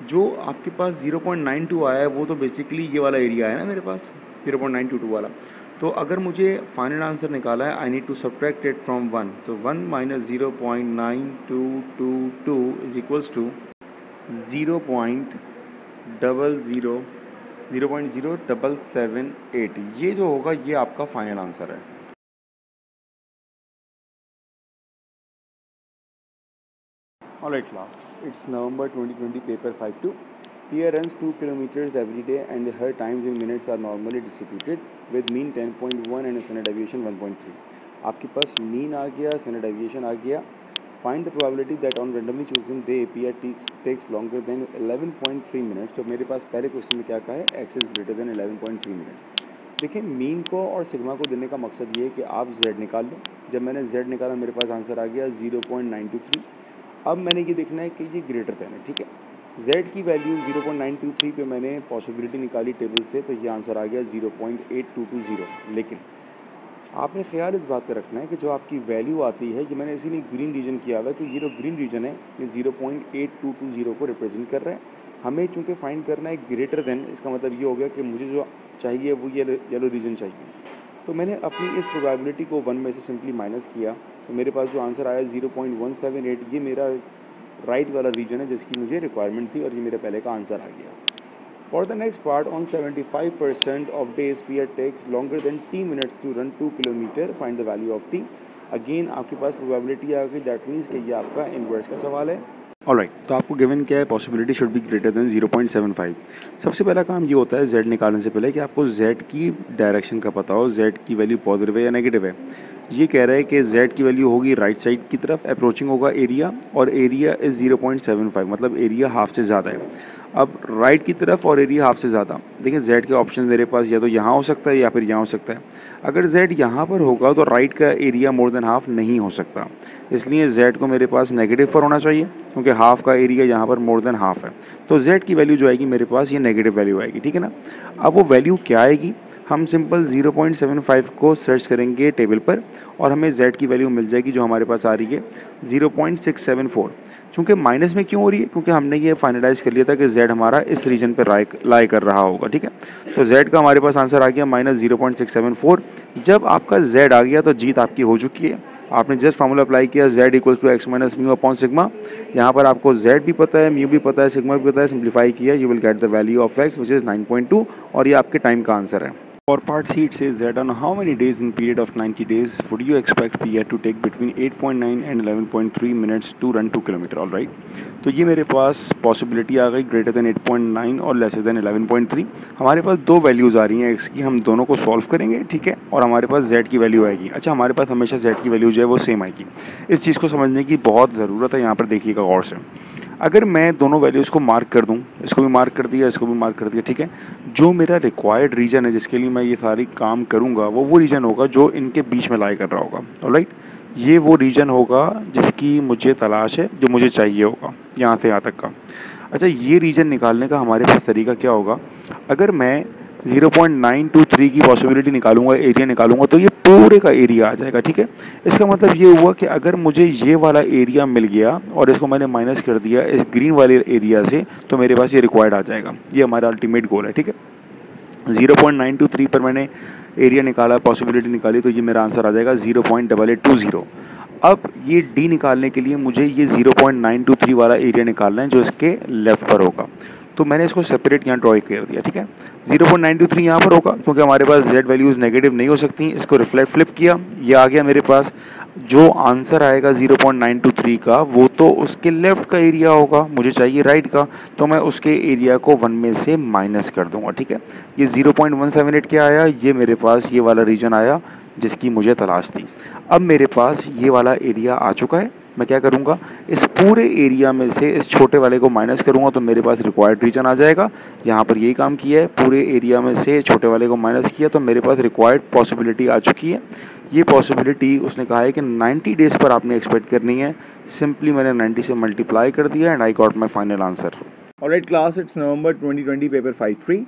Speaker 1: जो आपके पास 0.92 आया है वो तो बेसिकली ये वाला एरिया है ना मेरे पास, 0.922 वाला। तो अगर मुझे फाइनल आंसर निकाला है I need to subtract it from 1, तो 1 माइनस 0.9222 इज इक्वल्स टू 0.0778। ये जो होगा ये आपका फाइनल आंसर है। Alright class, it's November 2020, paper 5-2. Pia runs 2 kilometers every day and her times in minutes are normally distributed with mean 10.1 and standard deviation 1.3. आपके पास मीन आ गया, स्टैंडर्ड डेविएशन आ गया। Find the probability that on randomly choosing day Pia takes longer than 11.3 minutes. तो मेरे पास पहले क्वेश्चन में क्या कहा है, x is greater then 11.3 minutes. देखिए, मीन को और सिग्मा को देने का मकसद ये है कि आप z निकाल लो। जब मैंने z निकाला मेरे पास आंसर आ गया 0.923। अब मैंने ये देखना है कि ये ग्रेटर देन है। ठीक है, z की वैल्यू 0.923 पे मैंने पॉसिबिलिटी निकाली टेबल से, तो ये आंसर आ गया 0.8220। लेकिन आपने ख्याल इस बात का रखना है कि जो आपकी वैल्यू आती है, ये मैंने इसीलिए ग्रीन रीजन किया हुआ है कि ये जो ग्रीन रीजन है ये 0.8220 को रिप्रेजेंट कर रहा है। हमें चूँकि फाइंड करना है ग्रेटर देन, इसका मतलब ये हो गया कि मुझे जो चाहिए वो ये येलो रीजन चाहिए। तो मैंने अपनी इस प्रोबेबिलिटी को 1 में से सिंपली माइनस किया, तो मेरे पास जो आंसर आया 0.178, ये मेरा राइट वाला रीजन है जिसकी मुझे रिक्वायरमेंट थी और ये मेरे पहले का आंसर आ गया। For the next part, on 75% of days Pia takes longer than t minutes to run 2 kilometre, find the value of t। Again आपके पास प्रोबेबिलिटी आ गई, दैट मीन्स कि ये आपका इनवर्स का सवाल है। ऑलराइट, तो आपको गिवन क्या है, possibility should be greater than 0.75। सबसे पहला काम ये होता है z निकालने से पहले कि आपको z की डायरेक्शन का पता हो, z की वैल्यू पॉजिटिव है या नेगेटिव है। ये कह रहा है कि z की वैल्यू होगी राइट साइड की तरफ, अप्रोचिंग होगा एरिया, और एरिया इज़ 0.75, मतलब एरिया हाफ से ज़्यादा है। अब राइट की तरफ और एरिया हाफ से ज़्यादा, देखिए z के ऑप्शन मेरे पास या तो यहाँ हो सकता है या फिर यहाँ हो सकता है। अगर z यहाँ पर होगा तो राइट का एरिया मोर देन हाफ नहीं हो सकता, इसलिए z को मेरे पास नेगेटिव पर होना चाहिए, क्योंकि हाफ का एरिया यहाँ पर मोर देन हाफ है। तो z की वैल्यू जो आएगी मेरे पास ये नेगेटिव वैल्यू आएगी, ठीक है ना। अब वो वैल्यू क्या आएगी, हम सिंपल 0.75 को सर्च करेंगे टेबल पर और हमें z की वैल्यू मिल जाएगी जो हमारे पास आ रही है 0.674। चूँकि माइनस में क्यों हो रही है, क्योंकि हमने ये फाइनलाइज कर लिया था कि z हमारा इस रीजन पर लाई कर रहा होगा, ठीक है। तो z का हमारे पास आंसर आ गया -0.674। जब आपका z आ गया तो जीत आपकी हो चुकी है। आपने जस्ट फार्मूला अप्लाई किया z equals to x minus mu upon sigma. यहाँ पर आपको z भी पता है, म्यू भी पता है, सिग्मा भी पता है, सिंप्लीफाई किया, you will get the value of x which is 9.2, और ये आपके टाइम का आंसर है। For part C, it says that on how many days in period of 90 days would you expect P to take between 8.9 and 11.3 minutes to run 2 kilometre, all right. तो ये मेरे पास पॉसिबिलिटी आ गई ग्रेटर देन 8.9 और लेसर देन 11.3। हमारे पास दो वैल्यूज़ आ रही हैं x की, हम दोनों को सॉल्व करेंगे, ठीक है, और हमारे पास z की वैल्यू आएगी। अच्छा, हमारे पास हमेशा z की वैल्यू जो है वो सेम आएगी। इस चीज़ को समझने की बहुत ज़रूरत है, यहाँ पर देखिएगा गौर से। अगर मैं दोनों वैल्यूज़ को मार्क कर दूं, इसको भी मार्क कर दिया, इसको भी मार्क कर दिया, ठीक है, जो मेरा रिक्वायर्ड रीजन है जिसके लिए मैं ये सारी काम करूंगा वो रीजन होगा जो इनके बीच में लाई कर रहा होगा, ऑलराइट। ये वो रीजन होगा जिसकी मुझे तलाश है, जो मुझे चाहिए होगा यहाँ से यहाँ तक का। अच्छा, ये रीजन निकालने का हमारे पास तरीका क्या होगा, अगर मैं 0.923 की पॉसिबिलिटी निकालूंगा, एरिया निकालूंगा, तो ये पूरे का एरिया आ जाएगा, ठीक है। इसका मतलब ये हुआ कि अगर मुझे ये वाला एरिया मिल गया और इसको मैंने माइनस कर दिया इस ग्रीन वाले एरिया से, तो मेरे पास ये रिक्वायर्ड आ जाएगा। ये हमारा अल्टीमेट गोल है, ठीक है। 0.923 पर मैंने एरिया निकाला, पॉसिबिलिटी निकाली, तो ये मेरा आंसर आ जाएगा 0.8820। अब ये डी निकालने के लिए मुझे ये 0.923 वाला एरिया निकालना है जो इसके लेफ्ट पर होगा। तो मैंने इसको सेपरेट यहाँ ड्रॉ कर दिया, ठीक है। 0.923 यहाँ पर होगा क्योंकि हमारे पास z वैल्यूज़ नेगेटिव नहीं हो सकती। इसको फ्लिप किया, ये आ गया मेरे पास। जो आंसर आएगा 0.923 का वो तो उसके लेफ्ट का एरिया होगा, मुझे चाहिए राइट का, तो मैं उसके एरिया को 1 में से माइनस कर दूंगा, ठीक है। ये 0.178 क्या आया, ये मेरे पास ये वाला रीजन आया जिसकी मुझे तलाश थी। अब मेरे पास ये वाला एरिया आ चुका है, मैं क्या करूँगा, इस पूरे एरिया में से इस छोटे वाले को माइनस करूँगा तो मेरे पास रिक्वायर्ड रीजन आ जाएगा। यहाँ पर यही काम किया है, पूरे एरिया में से छोटे वाले को माइनस किया तो मेरे पास रिक्वायर्ड पॉसिबिलिटी आ चुकी है। ये पॉसिबिलिटी उसने कहा है कि 90 डेज़ पर आपने एक्सपेक्ट करनी है। सिंपली मैंने 90 से मल्टीप्लाई कर दिया and I got my final answer.
Speaker 2: Alright class, it's November 2020 paper 5-3.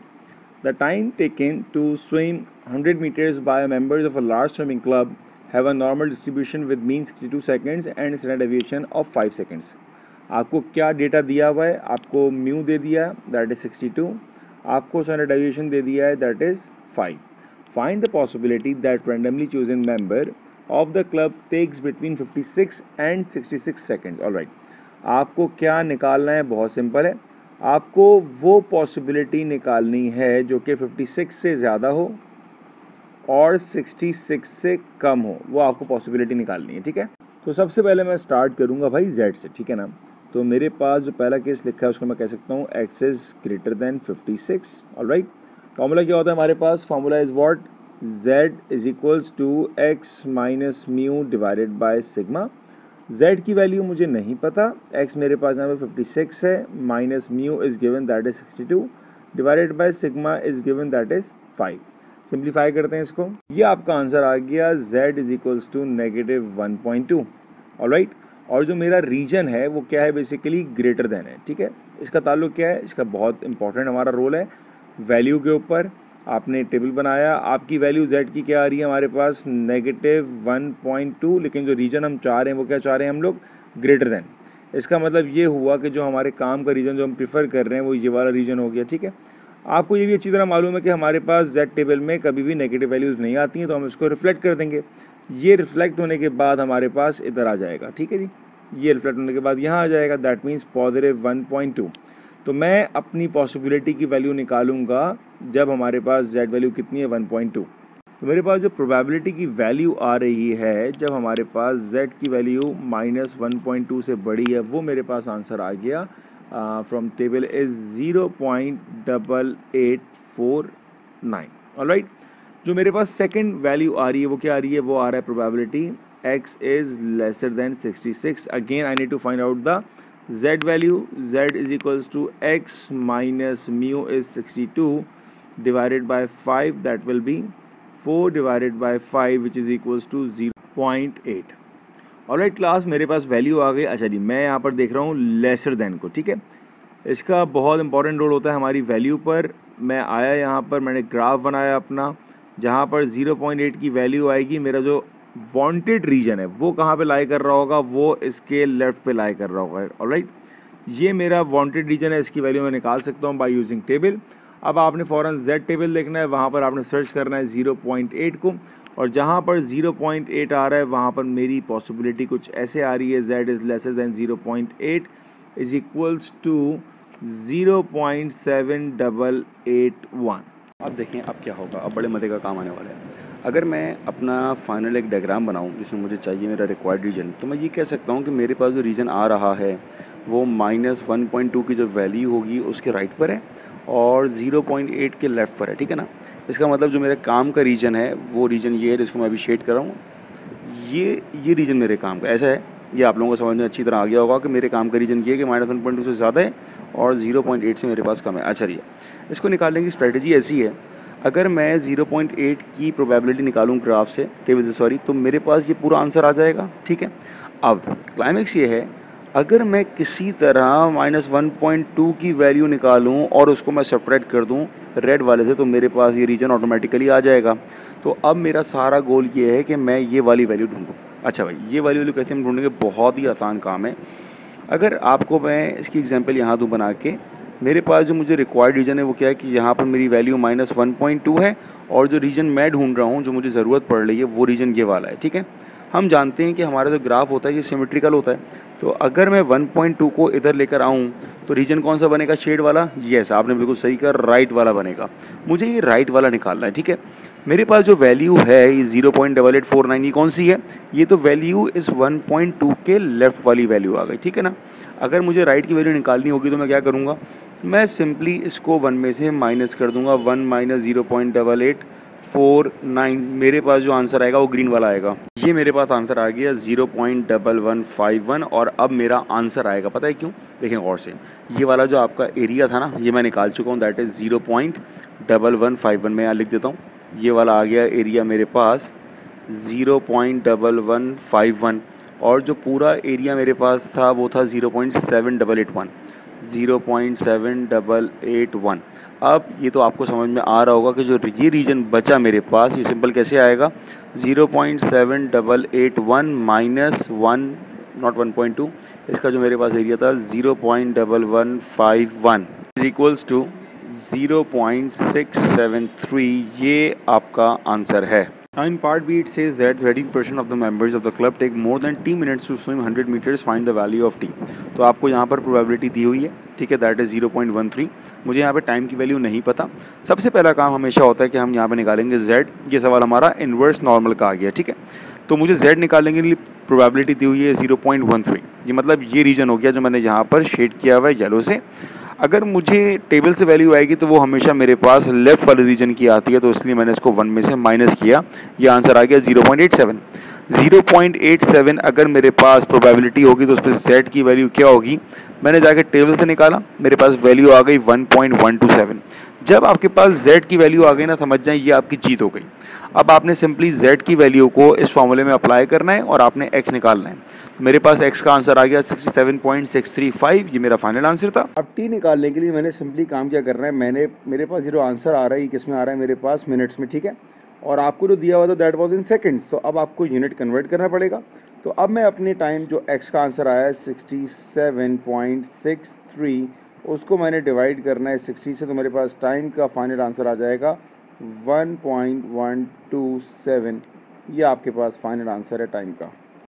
Speaker 2: The time taken to swim 100 meters by members of a large swimming club have a normal distribution with mean 62 seconds and standard deviation of 5 seconds. आपको क्या डेटा दिया हुआ है, आपको म्यू दे दिया है दैट इज 62, आपको स्टैंडर्ड डेविएशन दे दिया है that is 5. Find the possibility that randomly chosen member of the club takes between 56 and 66 seconds. Alright, आपको क्या निकालना है, बहुत सिंपल है, आपको वो पॉसिबिलिटी निकालनी है जो कि 56 से ज़्यादा हो और 66 से कम हो, वो आपको पॉसिबिलिटी निकालनी है, ठीक है। तो सबसे पहले मैं स्टार्ट करूँगा भाई z से, ठीक है ना। तो मेरे पास जो पहला केस लिखा है उसको मैं कह सकता हूँ x is greater than 56. Alright, formula क्या होता है हमारे पास, formula is what, z is equals to x minus mu divided by sigma. z की वैल्यू मुझे नहीं पता, x मेरे पास यहाँ पे 56 है, minus mu is given that is 62 divided by sigma is given that is 5. Simplify करते हैं इसको, ये आपका आंसर आ गया z is equals to -1.2. Alright, और जो मेरा रीजन है वो क्या है, बेसिकली ग्रेटर देन है, ठीक है। इसका ताल्लुक क्या है, इसका बहुत इंपॉर्टेंट हमारा रोल है वैल्यू के ऊपर। आपने टेबल बनाया, आपकी वैल्यू z की क्या आ रही है हमारे पास, -1.2, लेकिन जो रीजन हम चाह रहे हैं वो क्या चाह रहे हैं हम लोग, ग्रेटर देन. इसका मतलब ये हुआ कि जो हमारे काम का रीजन जो हम प्रीफर कर रहे हैं वो ये वाला रीजन हो गया, ठीक है। आपको ये भी अच्छी तरह मालूम है कि हमारे पास z टेबल में कभी भी नेगेटिव वैल्यूज़ नहीं आती हैं, तो हम इसको रिफ्लेक्ट कर देंगे। ये रिफ्लेक्ट होने के बाद हमारे पास इधर आ जाएगा, ठीक है जी, ये रिफ्लेक्ट होने के बाद यहाँ आ जाएगा, दैट मीन्स +1.2. तो मैं अपनी पॉसिबिलिटी की वैल्यू निकालूंगा जब हमारे पास z वैल्यू कितनी है, 1.2. तो मेरे पास जो प्रोबेबिलिटी की वैल्यू आ रही है जब हमारे पास z की वैल्यू -1.2 से बड़ी है, वो मेरे पास आंसर आ गया फ्रॉम टेबल इज 0.8849. ऑलराइट, जो मेरे पास सेकंड वैल्यू आ रही है वो क्या आ रही है, वो आ रहा है probability x is lesser than 66. Again I need to find out the z value. z is equals to x minus mu is 62 divided by 5, that will be 4 divided by 5 which is equals to 0.8. Alright class, मेरे पास वैल्यू आ गई. अच्छा जी, मैं यहाँ पर देख रहा हूँ लेसर देन को. ठीक है, इसका बहुत इंपॉर्टेंट रोल होता है हमारी वैल्यू पर. मैं आया यहाँ पर, मैंने ग्राफ बनाया अपना, जहाँ पर 0.8 की वैल्यू आएगी. मेरा जो वांटेड रीजन है वो कहाँ पे लाई कर रहा होगा, वो इसके लेफ्ट पे लाई कर रहा होगा. ऑलराइट, ये मेरा वांटेड रीजन है, इसकी वैल्यू मैं निकाल सकता हूँ बाय यूजिंग टेबल. अब आपने फ़ौरन Z टेबल देखना है, वहाँ पर आपने सर्च करना है 0.8 को, और जहाँ पर 0.8 आ रहा है वहाँ पर मेरी पॉसिबिलिटी कुछ ऐसे आ रही है, Z is lesser than 0.8 is equals to 0.7881.
Speaker 3: अब देखें अब क्या होगा, अब बड़े मज़े का काम आने वाला है. अगर मैं अपना फाइनल एक डायग्राम बनाऊं जिसमें मुझे चाहिए मेरा रिक्वायर्ड रीजन, तो मैं ये कह सकता हूं कि मेरे पास जो रीजन आ रहा है वो -1.2 की जो वैल्यू होगी उसके राइट पर है और 0.8 के लेफ़्ट पर है. ठीक है ना, इसका मतलब जो मेरे काम का रीजन है वो रीजन ये है जिसको मैं अभी शेड कर रहा हूँ. ये रीजन मेरे काम का ऐसा है, ये आप लोगों को समझ में अच्छी तरह आ गया होगा कि मेरे काम का रीजन ये है कि -1.2 से ज़्यादा है और 0.8 से मेरे पास कम है. अच्छा, ये इसको निकालने की स्ट्रेटजी ऐसी है, अगर मैं 0.8 की प्रोबेबिलिटी निकालूँ ग्राफ से, टेबल से सॉरी, तो मेरे पास ये पूरा आंसर आ जाएगा. ठीक है, अब क्लाइमेक्स ये है, अगर मैं किसी तरह -1.2 की वैल्यू निकालूं और उसको मैं सेपरेट कर दूं रेड वाले से, तो मेरे पास ये रीजन ऑटोमेटिकली आ जाएगा. तो अब मेरा सारा गोल ये है कि मैं ये वाली वैल्यू ढूंढूं. अच्छा भाई, ये वाली वैल्यू कैसे हम ढूंढेंगे, बहुत ही आसान काम है. अगर आपको मैं इसकी एग्जांपल यहाँ दूँ बना के, मेरे पास जो मुझे रिक्वायर्ड रीजन है वो क्या है कि यहाँ पर मेरी वैल्यू -1.2 है और जो रीजन मैं ढूंढ रहा हूँ, जो मुझे ज़रूरत पड़ रही है, वो रीजन ये वाला है. ठीक है, हम जानते हैं कि हमारा जो ग्राफ होता है ये सिमेट्रिकल होता है, तो अगर मैं 1.2 को इधर लेकर आऊँ तो रीजन कौन सा बनेगा, शेड वाला. यस, आपने बिल्कुल सही कहा, राइट वाला बनेगा. मुझे ये राइट वाला निकालना है. ठीक है, मेरे पास जो वैल्यू है ये 0.8849, ये कौन सी है, ये तो वैल्यू इस 1.2 के लेफ़्ट वाली वैल्यू आ गई. ठीक है ना, अगर मुझे राइट की वैल्यू निकालनी होगी तो मैं क्या करूँगा, मैं सिंपली इसको 1 में से माइनस कर दूँगा. 1 माइनस 0.8849, मेरे पास जो आंसर आएगा वो ग्रीन वाला आएगा. ये मेरे पास आंसर आ गया 0.1151 और अब मेरा आंसर आएगा, पता है क्यों, देखें गौर से, ये वाला जो आपका एरिया था ना, ये मैं निकाल चुका हूँ, दैट इज़ 0.1151. मैं यहाँ लिख देता हूँ, ये वाला आ गया एरिया मेरे पास 0.1151 और जो पूरा एरिया मेरे पास था वो था 0.7881. अब ये तो आपको समझ में आ रहा होगा कि जो ये रीजन बचा मेरे पास, ये सिंपल कैसे आएगा, 0.7881 माइनस 1, नॉट 1.2, इसका जो मेरे पास एरिया था 0.1151 इज इक्वल्स टू 0.673. ये आपका आंसर है. Now in part B it says that 13% of the members of the club take more than T minutes to swim 100 meters. Find the value of T. तो आपको यहाँ पर प्रोबेबिलिटी दी हुई है. ठीक है, दैट इज़ 0.13. मुझे यहाँ पे टाइम की वैल्यू नहीं पता. सबसे पहला काम हमेशा होता है कि हम यहाँ पे निकालेंगे Z. ये सवाल हमारा इन्वर्स नॉर्मल का आ गया. ठीक है, तो मुझे Z निकालने के लिए प्रोबेबिलिटी दी हुई है 0.13. ये मतलब ये रीजन हो गया जो मैंने यहाँ पर शेड किया हुआ है येलो से. अगर मुझे टेबल से वैल्यू आएगी तो वो हमेशा मेरे पास लेफ़्ट वाले रीजन की आती है, तो इसलिए मैंने इसको 1 में से माइनस किया. ये आंसर आ गया 0.87. 0.87 अगर मेरे पास प्रोबेबिलिटी होगी तो उस पर Z की वैल्यू क्या होगी, मैंने जाके टेबल से निकाला, मेरे पास वैल्यू आ गई 1.127. जब आपके पास Z की वैल्यू आ गई ना, समझ जाएं ये आपकी जीत हो गई. अब आपने सिंपली Z की वैल्यू को इस फॉर्मूले में अप्लाई करना है और आपने X निकालना है. मेरे पास X का आंसर आ गया 67.635. ये मेरा फाइनल आंसर था.
Speaker 1: अब T निकालने के लिए मैंने सिंपली काम क्या करना है, मेरे पास जो आंसर आ रहा है किस में आ रहा है, मेरे पास मिनट्स में. ठीक है, और आपको जो दिया हुआ था दैट वाज इन सेकंड्स, तो अब आपको यूनिट कन्वर्ट करना पड़ेगा. तो अब मैं अपने टाइम जो X का आंसर आया है 67.63, उसको मैंने डिवाइड करना है 60 से, तो मेरे पास टाइम का फाइनल आंसर आ जाएगा 1.127. ये आपके पास फाइनल आंसर है टाइम का.